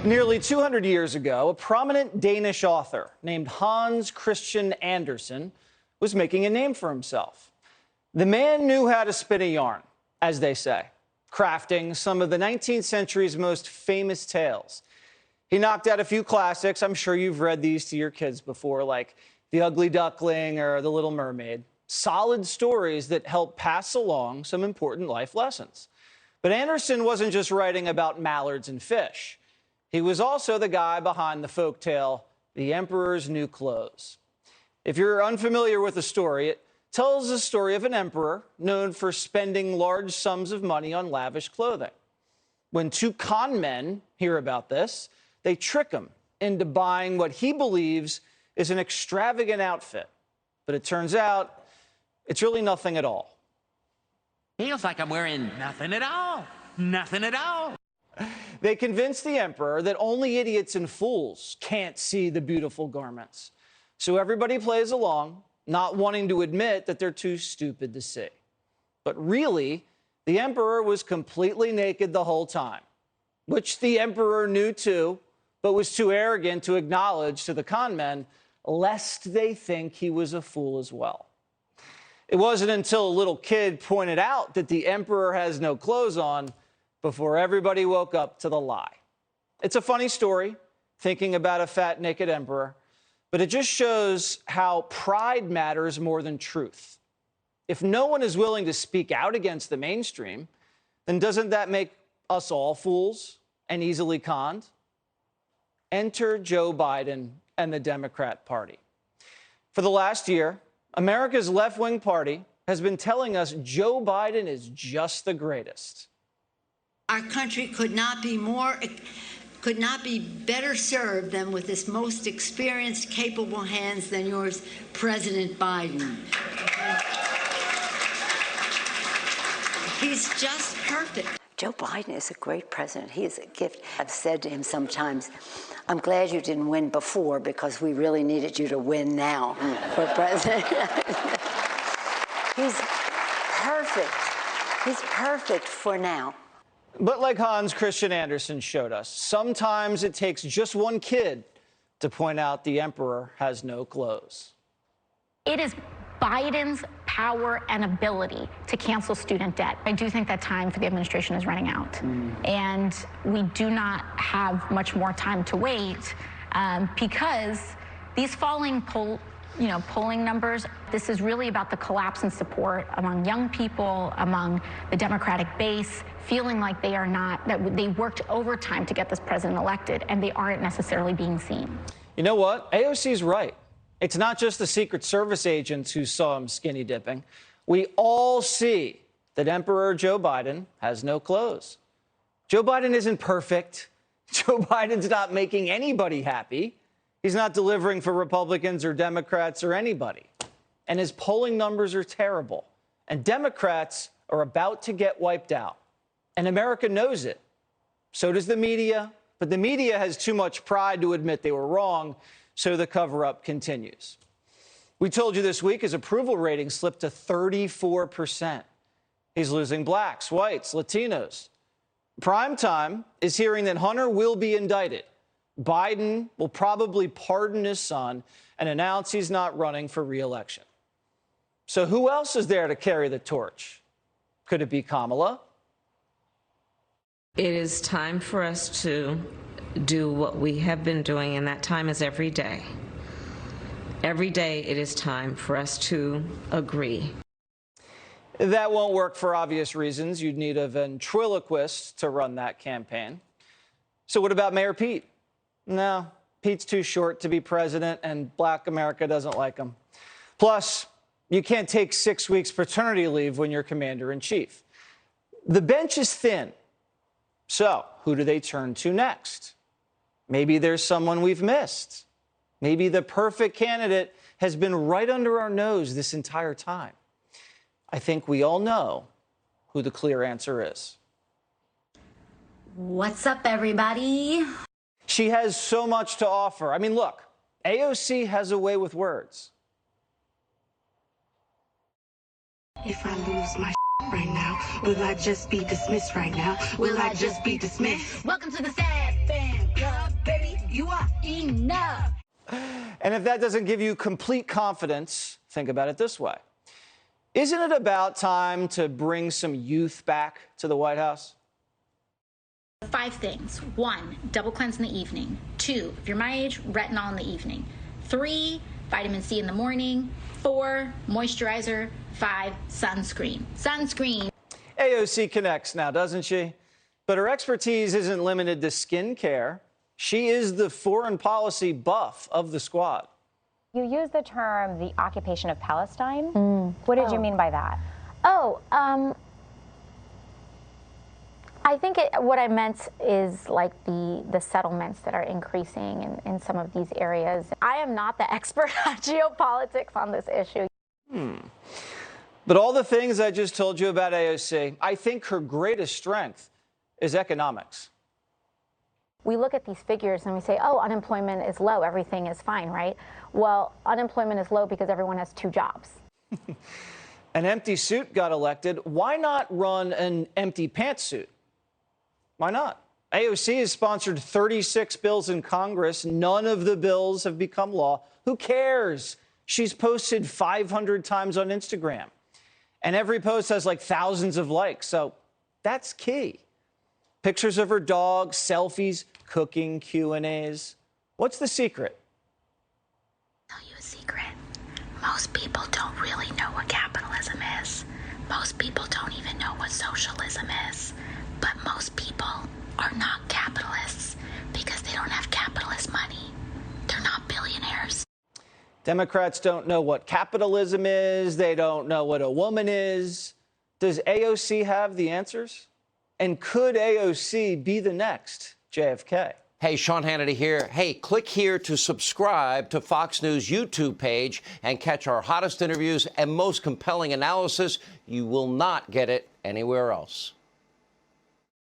Nearly 200 years ago, a prominent Danish author named Hans Christian Andersen was making a name for himself. The man knew how to spin a yarn, as they say, crafting some of the 19th century's most famous tales. He knocked out a few classics. I'm sure you've read these to your kids before, like The Ugly Duckling or The Little Mermaid. Solid stories that help pass along some important life lessons. But Andersen wasn't just writing about mallards and fish. He was also the guy behind the folktale, The Emperor's New Clothes. If you're unfamiliar with the story, it tells the story of an emperor known for spending large sums of money on lavish clothing. When two con men hear about this, they trick him into buying what he believes is an extravagant outfit. But it turns out it's really nothing at all. Feels like I'm wearing nothing at all. Nothing at all. They convince the emperor that only idiots and fools can't see the beautiful garments. So everybody plays along, not wanting to admit that they're too stupid to see. But really, the emperor was completely naked the whole time, which the emperor knew too, but was too arrogant to acknowledge to the con men, lest they think he was a fool as well. It wasn't until a little kid pointed out that the emperor has no clothes on before everybody woke up to the lie. It's a funny story, thinking about a fat, naked emperor, but it just shows how pride matters more than truth. If no one is willing to speak out against the mainstream, then doesn't that make us all fools and easily conned? Enter Joe Biden and the Democrat Party. For the last year, America's left-wing party has been telling us Joe Biden is just the greatest. Our country could not be better served than with this most experienced, capable hands than yours, President Biden. He's just perfect. Joe Biden is a great president. He is a gift. I've said to him sometimes, I'm glad you didn't win before because we really needed you to win now for president. He's perfect. He's perfect for now. But like Hans Christian Andersen showed us, sometimes it takes just one kid to point out the emperor has no clothes. It is Biden's power and ability to cancel student debt. I do think that time for the administration is running out. And we do not have much more time to wait because these falling polling numbers, this is really about the collapse in support among young people, among the Democratic base, feeling like they are not, that they worked overtime to get this president elected, and they aren't necessarily being seen. You know what? AOC's right. It's not just the Secret Service agents who saw him skinny dipping. We all see that Emperor Joe Biden has no clothes. Joe Biden isn't perfect. Joe Biden's not making anybody happy. He's not delivering for Republicans or Democrats or anybody. And his polling numbers are terrible. And Democrats are about to get wiped out. And America knows it. So does the media. But the media has too much pride to admit they were wrong, so the cover-up continues. We told you this week his approval rating slipped to 34%. He's losing blacks, whites, Latinos. Primetime is hearing that Hunter will be indicted. Biden will probably pardon his son and announce he's not running for re-election. So who else is there to carry the torch? Could it be Kamala? It is time for us to do what we have been doing, and that time is every day. Every day it is time for us to agree. That won't work for obvious reasons. You'd need a ventriloquist to run that campaign. So what about Mayor Pete? No, Pete's too short to be president, and Black America doesn't like him. Plus, you can't take 6 weeks paternity leave when you're commander-in-chief. The bench is thin. So who do they turn to next? Maybe there's someone we've missed. Maybe the perfect candidate has been right under our nose this entire time. I think we all know who the clear answer is. What's up, everybody? She has so much to offer. I mean, look, AOC has a way with words. If I lose my right now, will I just be dismissed right now? Will I just be dismissed? Welcome to the Sad Fam Club. And if that doesn't give you complete confidence, think about it this way. Isn't it about time to bring some youth back to the White House? 5 things. 1, double cleanse in the evening. 2, if you're my age, retinol in the evening. 3, vitamin C in the morning. 4, moisturizer. 5, sunscreen. Sunscreen. AOC connects now, doesn't she? But her expertise isn't limited to skin care. She is the foreign policy buff of the squad. You use the term the occupation of Palestine. What did you mean by that? I think what I meant is like the settlements that are increasing in some of these areas. I am not the expert on geopolitics on this issue. But all the things I just told you about AOC, I think her greatest strength is economics. We look at these figures and we say, oh, unemployment is low, everything is fine, right? Well, unemployment is low because everyone has 2 jobs. An empty suit got elected. Why not run an empty pantsuit? Why not? AOC has sponsored 36 bills in Congress. None of the bills have become law. Who cares? She's posted 500 times on Instagram. And every post has like thousands of likes. So that's key. Pictures of her dog, selfies, cooking, Q&As. What's the secret? I'll tell you a secret. Most people don't really know what capitalism is. Most people don't even know what socialism is. But most people are not capitalists because they don't have capitalist money. They're not billionaires. Democrats don't know what capitalism is. They don't know what a woman is. Does AOC have the answers? And could AOC be the next JFK? Hey, Sean Hannity here. Hey, click here to subscribe to Fox News YouTube page and catch our hottest interviews and most compelling analysis. You will not get it anywhere else.